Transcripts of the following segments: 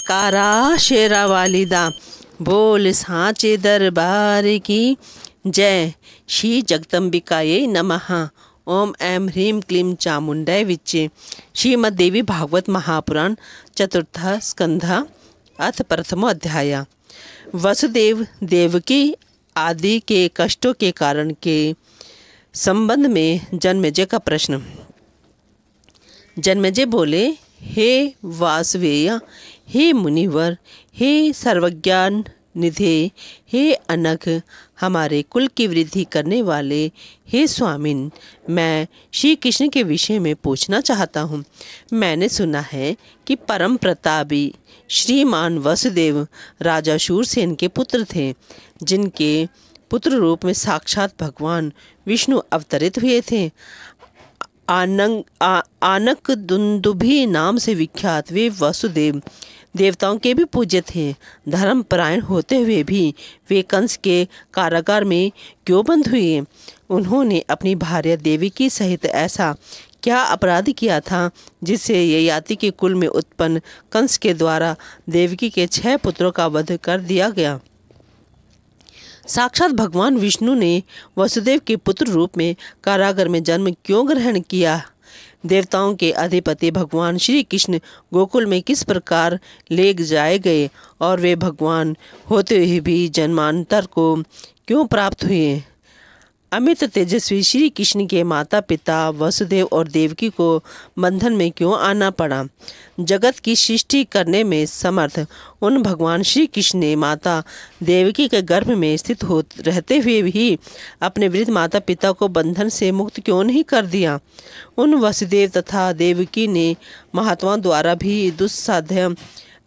जयकारा शेरा वालिदा, बोल सांचे दरबार की जय। श्री जगदम्बिकाये नमः। ओम ऐं ह्रीं क्लीं चामुंडै विच्चे। श्रीमद्देवी भागवत महापुराण चतुर्थ स्कंध अथ प्रथमो अध्याय। वसुदेव देवकी आदि के कष्टों के कारण के संबंध में जन्मेजय का प्रश्न। जन्मेजय बोले, हे वासवेय, हे मुनिवर, हे सर्वज्ञान निधे, हे अनघ, हमारे कुल की वृद्धि करने वाले, हे स्वामिन, मैं श्री कृष्ण के विषय में पूछना चाहता हूँ। मैंने सुना है कि परम प्रतापी श्रीमान वसुदेव राजा शूरसेन के पुत्र थे, जिनके पुत्र रूप में साक्षात भगवान विष्णु अवतरित हुए थे। आनक दुंदुभि नाम से विख्यात वे वसुदेव देवताओं के भी पूज्य थे। धर्मपरायण होते हुए भी वे कंस के कारागार में क्यों बंद हुए? उन्होंने अपनी भार्या देवकी सहित ऐसा क्या अपराध किया था जिससे ययाति के कुल में उत्पन्न कंस के द्वारा देवकी के 6 पुत्रों का वध कर दिया गया? साक्षात भगवान विष्णु ने वसुदेव के पुत्र रूप में कारागार में जन्म क्यों ग्रहण किया? देवताओं के अधिपति भगवान श्री कृष्ण गोकुल में किस प्रकार ले जाए गए और वे भगवान होते हुए भी जन्मांतर को क्यों प्राप्त हुए? अमित तेजस्वी श्री कृष्ण के माता पिता वसुदेव और देवकी को बंधन में क्यों आना पड़ा? जगत की सृष्टि करने में समर्थ उन भगवान श्री कृष्ण ने माता देवकी के गर्भ में स्थित हो रहते हुए भी अपने वृद्ध माता पिता को बंधन से मुक्त क्यों नहीं कर दिया? उन वसुदेव तथा देवकी ने महात्माओं द्वारा भी दुस्साध्य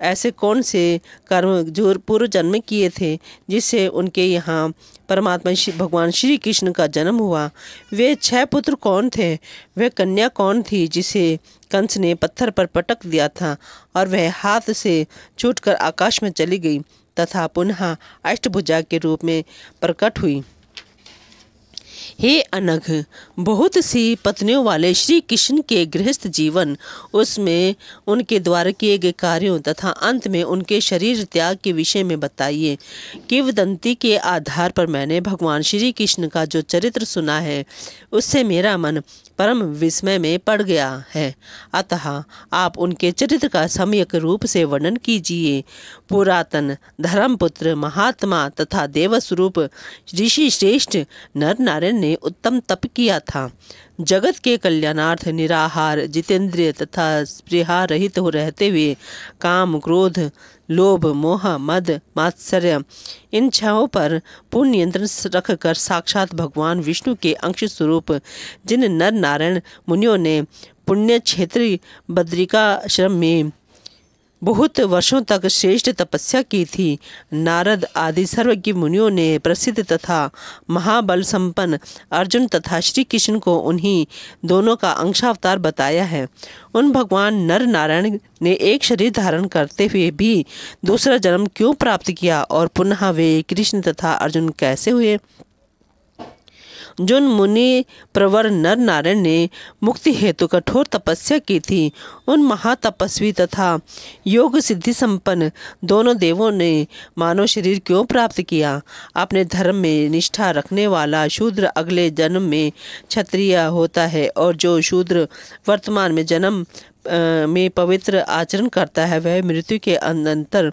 ऐसे कौन से कर्म जो पूर्व जन्म किए थे जिससे उनके यहाँ परमात्मा भगवान श्री कृष्ण का जन्म हुआ? वे 6 पुत्र कौन थे? वह कन्या कौन थी जिसे कंस ने पत्थर पर पटक दिया था और वह हाथ से छूटकर आकाश में चली गई तथा पुनः अष्टभुजा के रूप में प्रकट हुई? हे अनघ, बहुत सी पत्नियों वाले श्री कृष्ण के गृहस्थ जीवन, उसमें उनके द्वारा किए गए कार्यों तथा अंत में उनके शरीर त्याग के विषय में बताइए। किंवदंती के आधार पर मैंने भगवान श्री कृष्ण का जो चरित्र सुना है उससे मेरा मन परम विस्मय में पड़ गया है। अतः आप उनके चरित्र का सम्यक रूप से वर्णन कीजिए। पुरातन धर्मपुत्र महात्मा तथा देवस्वरूप ऋषि श्रेष्ठ नर नारायण ने उत्तम तप किया था। जगत के कल्याणार्थ निराहार जितेंद्रिय तथा स्पृहा रहित हो रहते हुए काम क्रोध लोभ मोह मद मात्सर्य इन 6 पर पूर्ण नियंत्रण रखकर साक्षात भगवान विष्णु के अंश स्वरूप जिन नर नारायण मुनियों ने पुण्य क्षेत्र बद्रिकाश्रम में बहुत वर्षों तक श्रेष्ठ तपस्या की थी, नारद आदि सर्वज्ञ मुनियों ने प्रसिद्ध तथा महाबल संपन्न अर्जुन तथा श्री कृष्ण को उन्हीं दोनों का अंशावतार बताया है। उन भगवान नर नारायण ने एक शरीर धारण करते हुए भी दूसरा जन्म क्यों प्राप्त किया और पुनः वे कृष्ण तथा अर्जुन कैसे हुए? जिन मुनि प्रवर नर नारायण ने मुक्ति हेतु कठोर तपस्या की थी, उन महातपस्वी तथा योग सिद्धि संपन्न दोनों देवों ने मानव शरीर क्यों प्राप्त किया? अपने धर्म में निष्ठा रखने वाला शूद्र अगले जन्म में क्षत्रिय होता है और जो शूद्र वर्तमान में जन्म में पवित्र आचरण करता है वह मृत्यु के अनंतर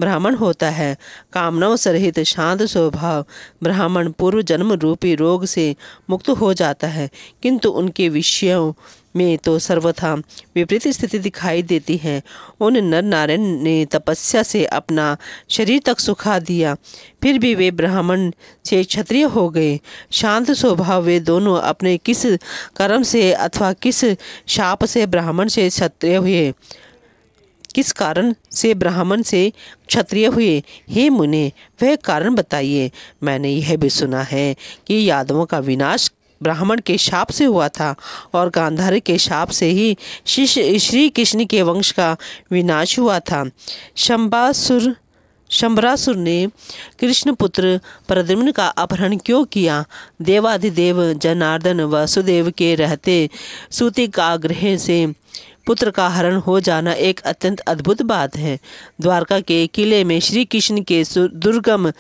ब्राह्मण होता है। कामनाओं सहित शांत स्वभाव ब्राह्मण पूर्व जन्म रूपी रोग से मुक्त हो जाता है, किंतु उनके विषयों में तो सर्वथा विपरीत स्थिति दिखाई देती है। उन नर नारायण ने तपस्या से अपना शरीर तक सुखा दिया, फिर भी वे ब्राह्मण से क्षत्रिय हो गए। शांत स्वभाव वे दोनों अपने किस कर्म से अथवा किस शाप से ब्राह्मण से क्षत्रिय हुए? किस कारण से ब्राह्मण से क्षत्रिय हुए? हे मुने, वह कारण बताइए। मैंने यह भी सुना है कि यादवों का विनाश ब्राह्मण के शाप से हुआ था और गांधारी के शाप से ही श्री कृष्ण के वंश का विनाश हुआ था। शंबासुर शंबरासुर ने कृष्णपुत्र प्रद्युम्न का अपहरण क्यों किया? देवाधिदेव जनार्दन वसुदेव के रहते सूतिका गृह से पुत्र का हरण हो जाना एक अत्यंत अद्भुत बात है। द्वारका के किले में श्री कृष्ण के दुर्गम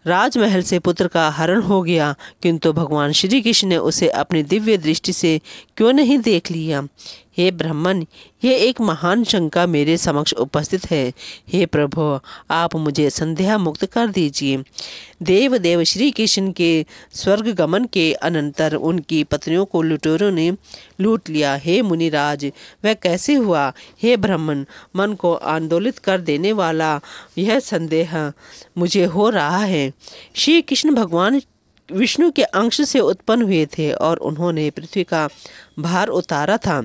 राजमहल से पुत्र का हरण हो गया, किंतु भगवान श्री कृष्ण ने उसे अपनी दिव्य दृष्टि से क्यों नहीं देख लिया? हे ब्राह्मण, ये एक महान शंका मेरे समक्ष उपस्थित है। हे प्रभु, आप मुझे संदेह मुक्त कर दीजिए। देव श्री कृष्ण के स्वर्ग गमन के अनंतर उनकी पत्नियों को लुटेरों ने लूट लिया। हे मुनिराज, वह कैसे हुआ? हे ब्राह्मण, मन को आंदोलित कर देने वाला यह संदेह मुझे हो रहा है। श्री कृष्ण भगवान विष्णु के अंश से उत्पन्न हुए थे और उन्होंने पृथ्वी का भार उतारा था।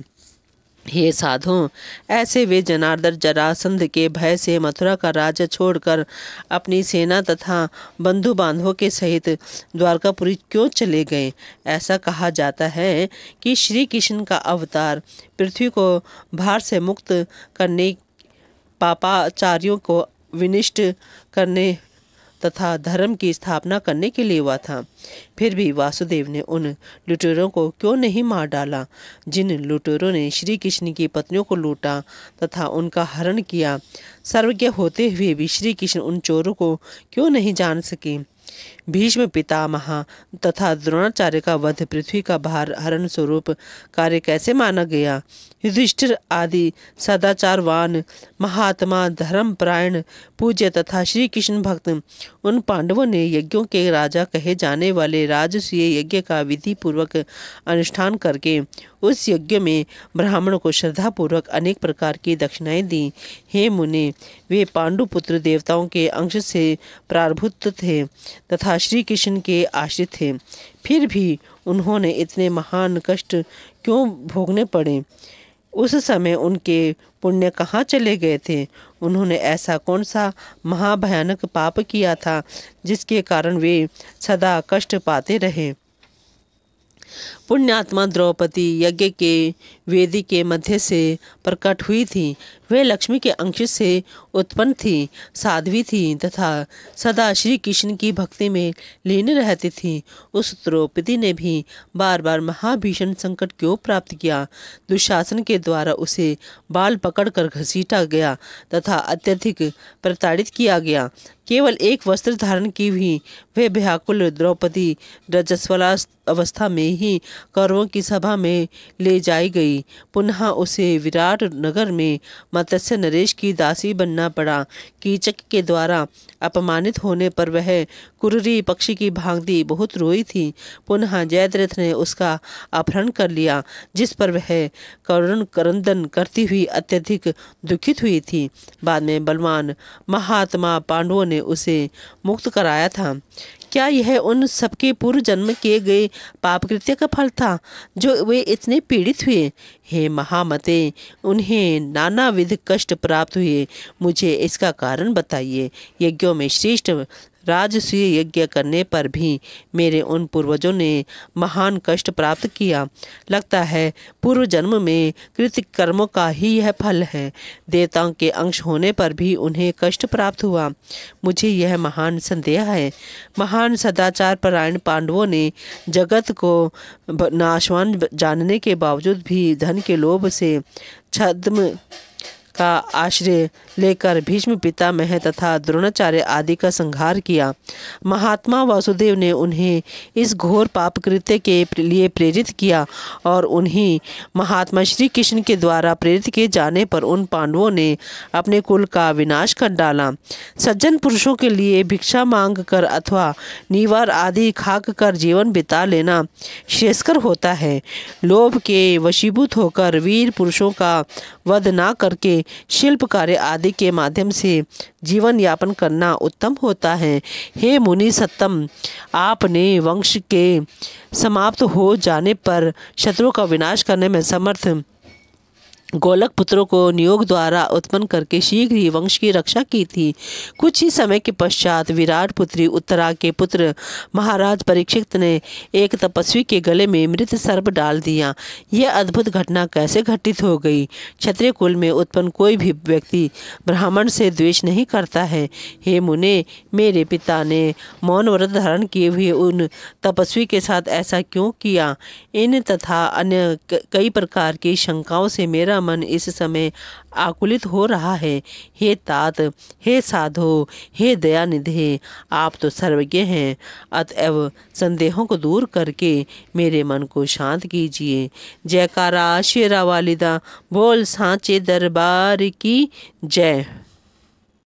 हे साधु, ऐसे वे जनार्दन जरासंध के भय से मथुरा का राज्य छोड़कर अपनी सेना तथा बंधु बांधवों के सहित द्वारकापुरी क्यों चले गए? ऐसा कहा जाता है कि श्री कृष्ण का अवतार पृथ्वी को भार से मुक्त करने, पापाचार्यों को विनिष्ट करने तथा धर्म की स्थापना करने के लिए हुआ था। फिर भी वासुदेव ने उन लुटेरों को क्यों नहीं मार डाला, जिन लुटेरों ने श्री कृष्ण की पत्नियों को लूटा तथा उनका हरण किया? सर्वज्ञ होते हुए भी श्री कृष्ण उन चोरों को क्यों नहीं जान सके? भीष्म पितामह तथा द्रोणाचार्य का वध पृथ्वी का भार हरण स्वरूप कार्य कैसे माना गया? युधिष्ठिर आदि सदाचारवान महात्मा, धर्मपरायण, पूज्य तथा श्री कृष्ण भक्त उन पांडवों ने यज्ञों के राजा कहे जाने वाले राजसूय यज्ञ का विधि पूर्वक अनुष्ठान करके उस यज्ञ में ब्राह्मणों को श्रद्धापूर्वक अनेक प्रकार की दक्षिणाएं दी। हे मुने, वे पांडुपुत्र देवताओं के अंश से प्रारभूत थे तथा श्री कृष्ण के आश्रित थे। फिर भी उन्होंने इतने महान कष्ट क्यों भोगने पड़े? उस समय उनके पुण्य कहाँ चले गए थे? उन्होंने ऐसा कौन सा महाभयानक पाप किया था जिसके कारण वे सदा कष्ट पाते रहे? पुण्यात्मा द्रौपदी यज्ञ के वेदी के मध्य से प्रकट हुई थी। वे लक्ष्मी के अंश से उत्पन्न थी, साध्वी थी तथा सदा श्री कृष्ण की भक्ति में लीन रहती थी। उस द्रौपदी ने भी बार बार महाभीषण संकट क्यों प्राप्त किया? दुशासन के द्वारा उसे बाल पकड़कर घसीटा गया तथा अत्यधिक प्रताड़ित किया गया। केवल एक वस्त्र धारण की हुई वह व्याकुल द्रौपदी रजस्वला अवस्था में ही कौरवों की सभा में ले जाई गई। पुनः उसे विराट नगर में मत्स्य नरेश की दासी बनना पड़ा। कीचक के द्वारा अपमानित होने पर वह कुररी पक्षी की भांति बहुत रोई थी। पुनः जयद्रथ ने उसका अपहरण कर लिया, जिस पर वह करुण क्रंदन करती हुई अत्यधिक दुखित हुई थी। बाद में बलवान महात्मा पांडवों ने उसे मुक्त कराया था। क्या यह उन सबके पूर्व जन्म किए गए पापकृत्य का फल था जो वे इतने पीड़ित हुए? हे महामते, उन्हें नानाविध कष्ट प्राप्त हुए। मुझे इसका कारण बताइए। यज्ञों में श्रेष्ठ राजसूय यज्ञ करने पर भी मेरे उन पूर्वजों ने महान कष्ट प्राप्त किया। लगता है पूर्व जन्म में कृत कर्मों का ही यह फल है। देवताओं के अंश होने पर भी उन्हें कष्ट प्राप्त हुआ। मुझे यह महान संदेह है। महान सदाचार परायण पांडवों ने जगत को नाशवान जानने के बावजूद भी धन के लोभ से छद्म का आश्रय लेकर भीष्म पितामह तथा द्रोणाचार्य आदि का संहार किया। महात्मा वासुदेव ने उन्हें इस घोर पाप कृत्य के लिए प्रेरित किया और उन्हीं महात्मा श्री कृष्ण के द्वारा प्रेरित किए जाने पर उन पांडवों ने अपने कुल का विनाश कर डाला। सज्जन पुरुषों के लिए भिक्षा मांग कर अथवा नीवार आदि खाक कर जीवन बिता लेना श्रेयस्कर होता है। लोभ के वशीभूत होकर वीर पुरुषों का वध न करके शिल्प कार्य आदि के माध्यम से जीवन यापन करना उत्तम होता है। हे मुनि सत्तम, आपने वंश के समाप्त हो जाने पर शत्रुओं का विनाश करने में समर्थ गोलक पुत्रों को नियोग द्वारा उत्पन्न करके शीघ्र ही वंश की रक्षा की थी। कुछ ही समय के पश्चात विराट पुत्री उत्तरा के पुत्र महाराज परीक्षित ने एक तपस्वी के गले में मृत सर्प डाल दिया। यह अद्भुत घटना कैसे घटित हो गई? क्षत्रिय कुल में उत्पन्न कोई भी व्यक्ति ब्राह्मण से द्वेष नहीं करता है। हे मुने, मेरे पिता ने मौन व्रत धारण किए हुए उन तपस्वी के साथ ऐसा क्यों किया? इन तथा अन्य कई प्रकार की शंकाओं से मेरा मन इस समय आकुलित हो रहा है। हे तात, हे साधो, हे दयानिधे, आप तो सर्वज्ञ हैं, अतएव संदेहों को दूर करके मेरे मन को शांत कीजिए। जयकारा शेरा वालिदा, बोल सांचे दरबार की जय।